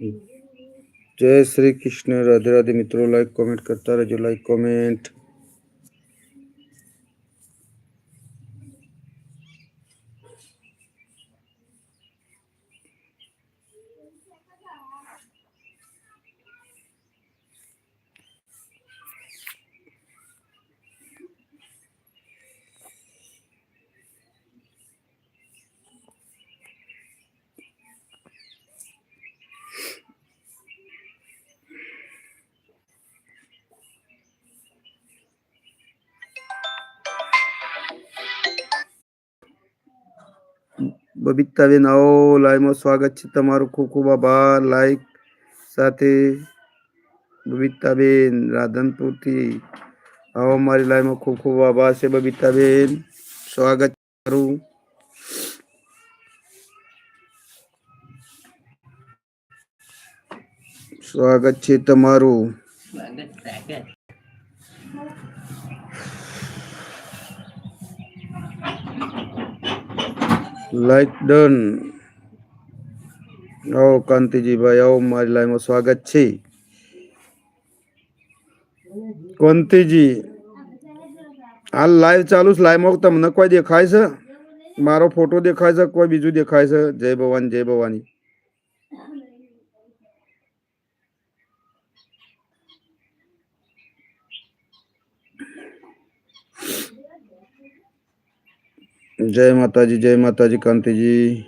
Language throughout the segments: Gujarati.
जय श्री कृष्ण। राधे राधे मित्रों, लाइक कमेंट करता रहो, लाइक कमेंट। બબીતાબેન આવો, લાઈવમાં સ્વાગત છે તમારું, ખૂબ ખૂબ આભાર. લાઈક સાથે બબીતાબેન રાધનપુરથી આવો મારી લાઈવમાં, ખૂબ ખૂબ આભાર છે બબીતાબેન, સ્વાગત કરું. સ્વાગત છે તમારું. Like done. આવો કાંતિજીભાઈ, આવો મારી લાઈવમાં, સ્વાગત છે. કાંતિજી હાલ લાઈવ ચાલુ છે. લાઈવમાં તમને કોઈ દેખાય છે? મારો ફોટો દેખાય છે? કોઈ બીજું દેખાય છે? જય ભવાની, જય ભવાની. જય માતાજી, જય માતાજી કાંતિજી.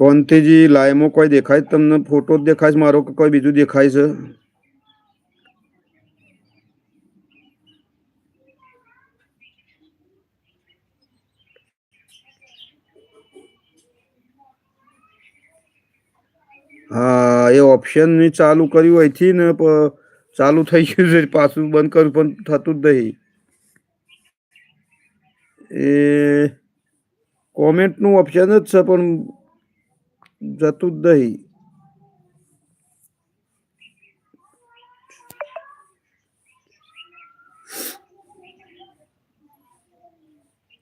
કાંતિજી લાઈવમાં કોઈ દેખાય? તમને ફોટો જ દેખાય છે મારો કે કોઈ બીજું દેખાય છે? હા, એ ઓપ્શન મેં ચાલુ કર્યું અહીંથી ને ચાલુ થઈ ગયું છે, પાછું બંધ કર્યું પણ થતું જ નહીં. એ કોમેન્ટનું ઓપ્શન જ છે પણ જતું જ નહીં.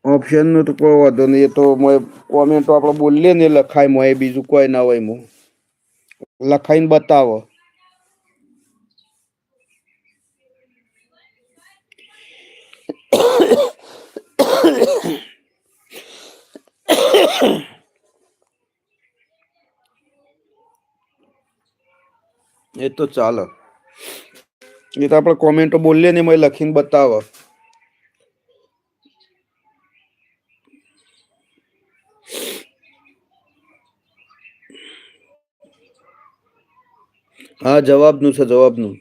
ઓપ્શનનું તો કોઈ વાંધો નહીં, એ તો કોમેન્ટો આપણે બોલીએ ને લખાય મોય, બીજું કોઈ ના હોય એમાં લખાઈને બતાવો. એ તો ચાલો, એ તો આપણે કોમેન્ટો બોલીએ ને એમાં લખીને બતાવો. હા, જવાબનું છે, જવાબનું.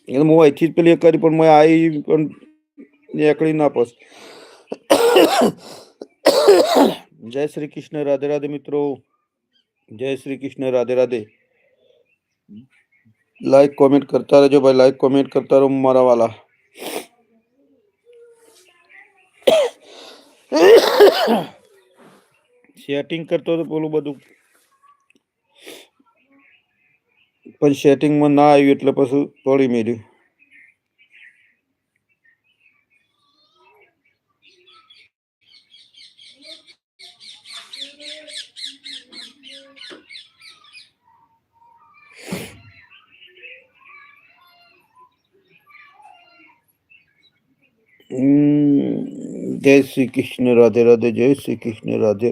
હું અહીંથી જ પેલી કરી પણ મેં આવી પણ નીકળી ના પસ. જય શ્રી કૃષ્ણ. રાધે રાધે મિત્રો. જય શ્રી કૃષ્ણ. રાધે રાધે. લાઈક કોમેન્ટ કરતા રહેજો ભાઈ, લાઈક કોમેન્ટ કરતા રહો મારા વાલા. સેટિંગ કરતો તો પેલું બધું પણ સેટિંગમાં ના આવ્યું એટલે પછી તોડી મેળ્યું. જય શ્રી કૃષ્ણ. રાધે રાધે. જય શ્રી કૃષ્ણ. રાધે.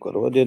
કરવા દે.